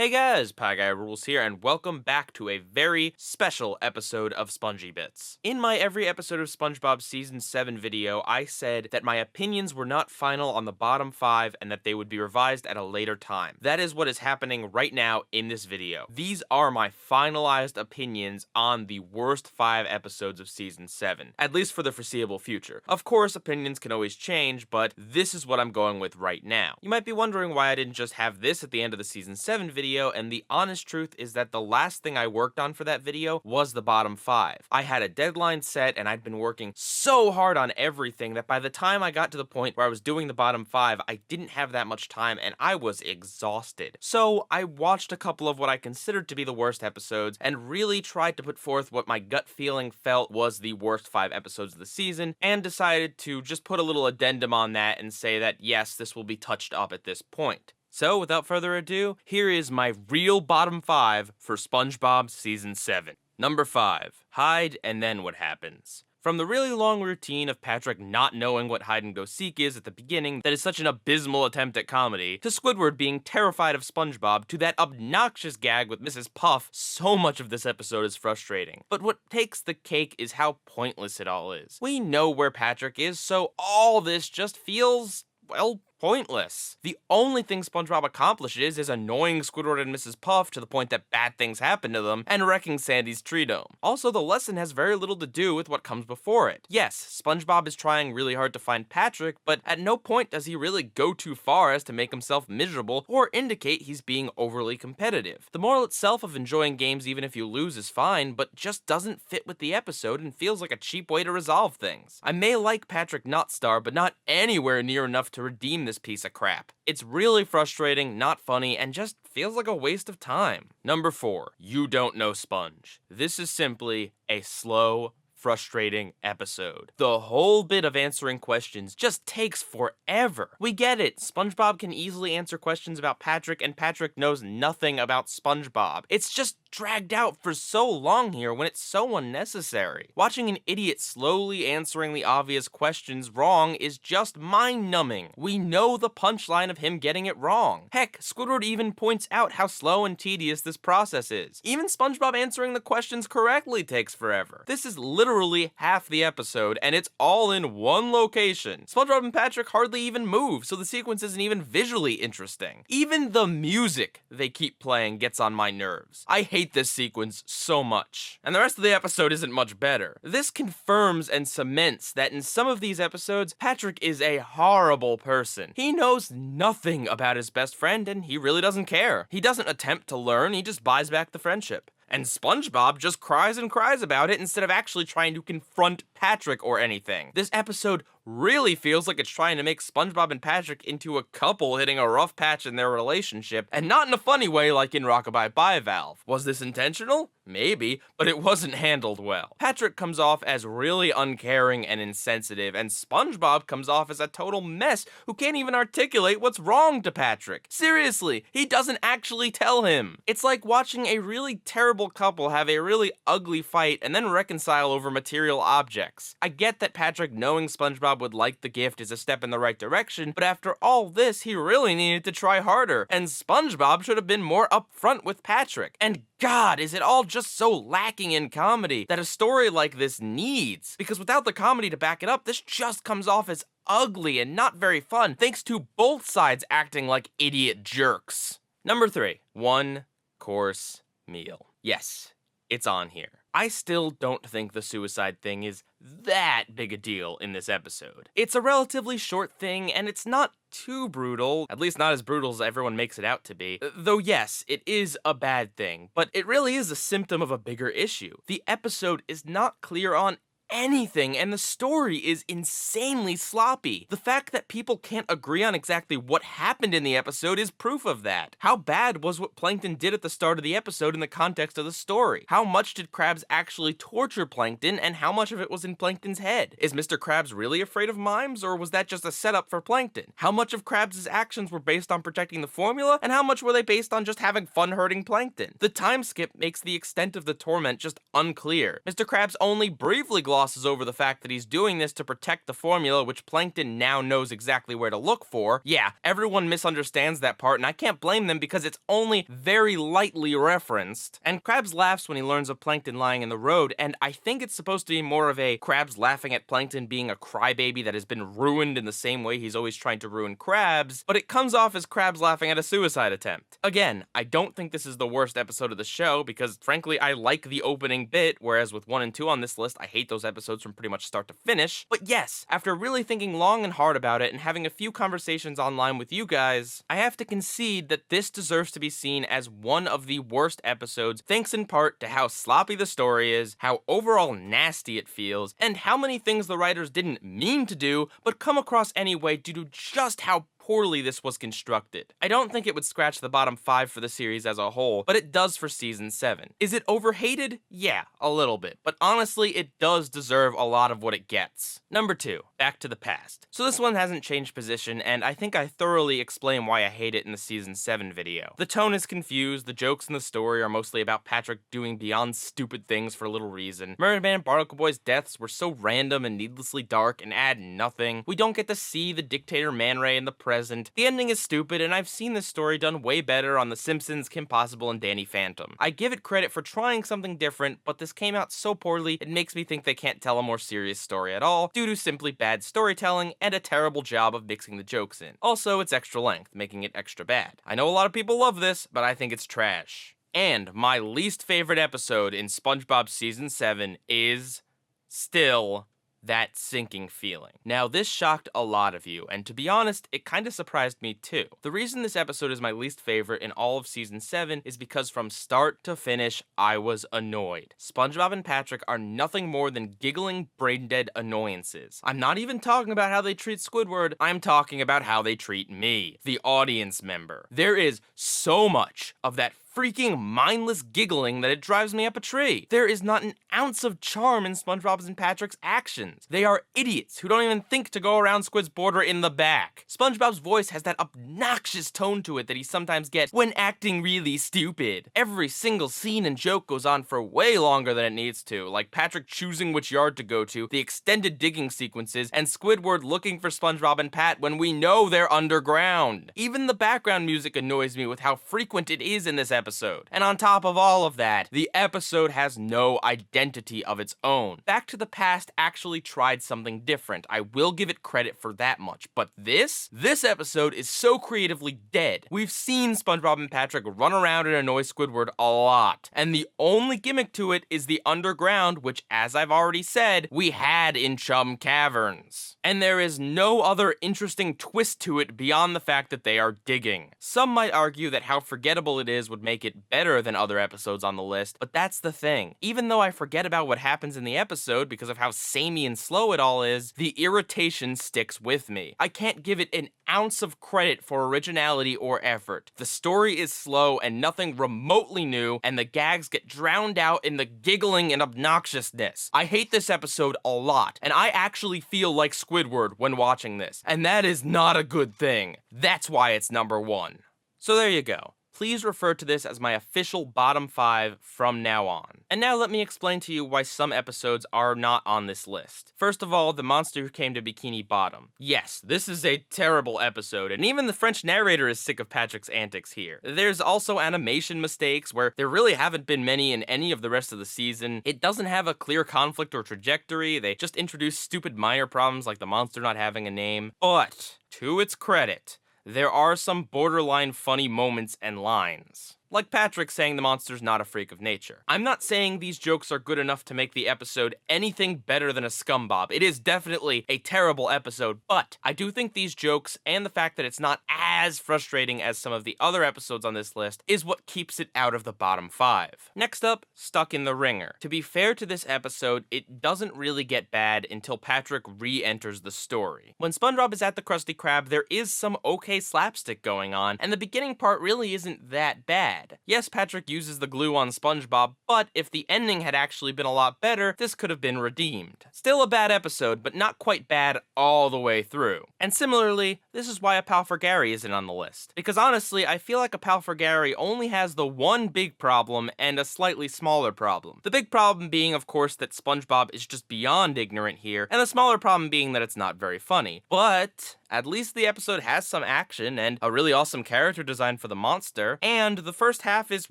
Hey guys, PIEGUYRULZ here, and welcome back to a very special episode of Spongy Bits. In my every episode of SpongeBob Season 7 video, I said that my opinions were not final on the bottom 5 and that they would be revised at a later time. That is what is happening right now in this video. These are my finalized opinions on the worst 5 episodes of Season 7, at least for the foreseeable future. Of course, opinions can always change, but this is what I'm going with right now. You might be wondering why I didn't just have this at the end of the Season 7 video, and the honest truth is that the last thing I worked on for that video was the bottom 5. I had a deadline set and I'd been working so hard on everything that by the time I got to the point where I was doing the bottom 5, I didn't have that much time and I was exhausted. So I watched a couple of what I considered to be the worst episodes and really tried to put forth what my gut feeling felt was the worst 5 episodes of the season, and decided to just put a little addendum on that and say that yes, this will be touched up at this point. So, without further ado, here is my real bottom 5 for SpongeBob Season 7. Number 5. Hide and then what happens? From the really long routine of Patrick not knowing what hide-and-go-seek is at the beginning that is such an abysmal attempt at comedy, to Squidward being terrified of SpongeBob, to that obnoxious gag with Mrs. Puff, so much of this episode is frustrating. But what takes the cake is how pointless it all is. We know where Patrick is, so all this just feels, well, pointless. The only thing SpongeBob accomplishes is annoying Squidward and Mrs. Puff to the point that bad things happen to them, and wrecking Sandy's tree dome. Also, the lesson has very little to do with what comes before it. Yes, SpongeBob is trying really hard to find Patrick, but at no point does he really go too far as to make himself miserable or indicate he's being overly competitive. The moral itself of enjoying games even if you lose is fine, but just doesn't fit with the episode and feels like a cheap way to resolve things. I may like Patrick Nutstar, but not anywhere near enough to redeem this piece of crap. It's really frustrating, not funny, and just feels like a waste of time. Number 4. You Don't Know Sponge. This is simply a slow, frustrating episode. The whole bit of answering questions just takes forever. We get it. SpongeBob can easily answer questions about Patrick, and Patrick knows nothing about SpongeBob. It's just dragged out for so long here when it's so unnecessary. Watching an idiot slowly answering the obvious questions wrong is just mind-numbing. We know the punchline of him getting it wrong. Heck, Squidward even points out how slow and tedious this process is. Even SpongeBob answering the questions correctly takes forever. This is literally half the episode, and it's all in one location. SpongeBob and Patrick hardly even move, so the sequence isn't even visually interesting. Even the music they keep playing gets on my nerves. I hate this sequence so much. And the rest of the episode isn't much better. This confirms and cements that in some of these episodes, Patrick is a horrible person. He knows nothing about his best friend, and he really doesn't care. He doesn't attempt to learn, he just buys back the friendship. And SpongeBob just cries and cries about it instead of actually trying to confront Patrick or anything. This episode really feels like it's trying to make SpongeBob and Patrick into a couple hitting a rough patch in their relationship, and not in a funny way like in Rockabye Bye Valve. Was this intentional? Maybe, but it wasn't handled well. Patrick comes off as really uncaring and insensitive, and SpongeBob comes off as a total mess who can't even articulate what's wrong to Patrick. Seriously, he doesn't actually tell him. It's like watching a really terrible couple have a really ugly fight and then reconcile over material objects. I get that Patrick knowing SpongeBob would like the gift is a step in the right direction, but after all this, he really needed to try harder, and SpongeBob should have been more upfront with Patrick. And God, is it all just so lacking in comedy that a story like this needs? Because without the comedy to back it up, this just comes off as ugly and not very fun, thanks to both sides acting like idiot jerks. Number 3. One course meal. Yes, it's on here. I still don't think the suicide thing is that big a deal in this episode. It's a relatively short thing, and it's not too brutal, at least not as brutal as everyone makes it out to be. Though yes, it is a bad thing, but it really is a symptom of a bigger issue. The episode is not clear on anything, and the story is insanely sloppy. The fact that people can't agree on exactly what happened in the episode is proof of that. How bad was what Plankton did at the start of the episode in the context of the story? How much did Krabs actually torture Plankton, and how much of it was in Plankton's head? Is Mr. Krabs really afraid of mimes, or was that just a setup for Plankton? How much of Krabs' actions were based on protecting the formula, and how much were they based on just having fun hurting Plankton? The time skip makes the extent of the torment just unclear. Mr. Krabs only briefly glosses glosses over the fact that he's doing this to protect the formula, which Plankton now knows exactly where to look for. Yeah, everyone misunderstands that part, and I can't blame them because it's only very lightly referenced. And Krabs laughs when he learns of Plankton lying in the road, and I think it's supposed to be more of a Krabs laughing at Plankton being a crybaby that has been ruined in the same way he's always trying to ruin Krabs, but it comes off as Krabs laughing at a suicide attempt. Again, I don't think this is the worst episode of the show because, frankly, I like the opening bit, whereas with 1 and 2 on this list, I hate those episodes from pretty much start to finish. But yes, after really thinking long and hard about it and having a few conversations online with you guys, I have to concede that this deserves to be seen as one of the worst episodes, thanks in part to how sloppy the story is, how overall nasty it feels, and how many things the writers didn't mean to do, but come across anyway due to just how poorly this was constructed. I don't think it would scratch the bottom 5 for the series as a whole, but it does for season 7. Is it overhated? Yeah, a little bit, but honestly, it does deserve a lot of what it gets. Number 2, Back to the Past. So this one hasn't changed position, and I think I thoroughly explain why I hate it in the season 7 video. The tone is confused, the jokes in the story are mostly about Patrick doing beyond stupid things for little reason. Merman and Barnacle Boy's deaths were so random and needlessly dark and add nothing. We don't get to see the dictator Man Ray in the present. The ending is stupid, and I've seen this story done way better on The Simpsons, Kim Possible, and Danny Phantom. I give it credit for trying something different, but this came out so poorly, it makes me think they can't tell a more serious story at all, due to simply bad storytelling and a terrible job of mixing the jokes in. Also, it's extra length, making it extra bad. I know a lot of people love this, but I think it's trash. And my least favorite episode in SpongeBob Season 7 is still that sinking feeling. Now, this shocked a lot of you, and to be honest, it kinda surprised me too. The reason this episode is my least favorite in all of Season 7 is because from start to finish, I was annoyed. SpongeBob and Patrick are nothing more than giggling, brain-dead annoyances. I'm not even talking about how they treat Squidward, I'm talking about how they treat me, the audience member. There is so much of that freaking mindless giggling that it drives me up a tree. There is not an ounce of charm in SpongeBob's and Patrick's actions. They are idiots who don't even think to go around Squid's border in the back. SpongeBob's voice has that obnoxious tone to it that he sometimes gets when acting really stupid. Every single scene and joke goes on for way longer than it needs to, like Patrick choosing which yard to go to, the extended digging sequences, and Squidward looking for SpongeBob and Pat when we know they're underground. Even the background music annoys me with how frequent it is in this episode. And on top of all of that, the episode has no identity of its own. Back to the Past actually tried something different. I will give it credit for that much. But this episode is so creatively dead. We've seen SpongeBob and Patrick run around and annoy Squidward a lot. And the only gimmick to it is the underground, which, as I've already said, we had in Chum Caverns. And there is no other interesting twist to it beyond the fact that they are digging. Some might argue that how forgettable it is would make it better than other episodes on the list, but that's the thing. Even though I forget about what happens in the episode because of how samey and slow it all is, the irritation sticks with me. I can't give it an ounce of credit for originality or effort. The story is slow and nothing remotely new, and the gags get drowned out in the giggling and obnoxiousness. I hate this episode a lot, and I actually feel like Squidward when watching this, and that is not a good thing. That's why it's number 1. So there you go. Please refer to this as my official bottom 5 from now on. And now let me explain to you why some episodes are not on this list. First of all, The Monster Who Came to Bikini Bottom. Yes, this is a terrible episode, and even the French narrator is sick of Patrick's antics here. There's also animation mistakes, where there really haven't been many in any of the rest of the season. It doesn't have a clear conflict or trajectory, they just introduce stupid minor problems like the monster not having a name. But, to its credit, there are some borderline funny moments and lines. Like Patrick saying the monster's not a freak of nature. I'm not saying these jokes are good enough to make the episode anything better than a SpongeBob. It is definitely a terrible episode, but I do think these jokes and the fact that it's not as frustrating as some of the other episodes on this list is what keeps it out of the bottom 5. Next up, Stuck in the Wringer. To be fair to this episode, it doesn't really get bad until Patrick re-enters the story. When SpongeBob is at the Krusty Krab, there is some okay slapstick going on, and the beginning part really isn't that bad. bad. Yes, Patrick uses the glue on SpongeBob, but if the ending had actually been a lot better, this could have been redeemed. Still a bad episode, but not quite bad all the way through. And similarly, this is why A Pal for Gary isn't on the list. Because honestly, I feel like A Pal for Gary only has the one big problem and a slightly smaller problem. The big problem being, of course, that SpongeBob is just beyond ignorant here, and the smaller problem being that it's not very funny. But at least the episode has some action and a really awesome character design for the monster, and the first half is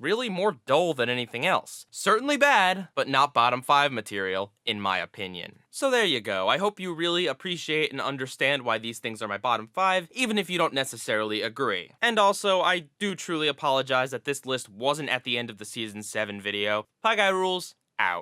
really more dull than anything else. Certainly bad, but not bottom 5 material, in my opinion. So there you go. I hope you really appreciate and understand why these things are my bottom 5, even if you don't necessarily agree. And also, I do truly apologize that this list wasn't at the end of the Season 7 video. PIEGUYRULZ,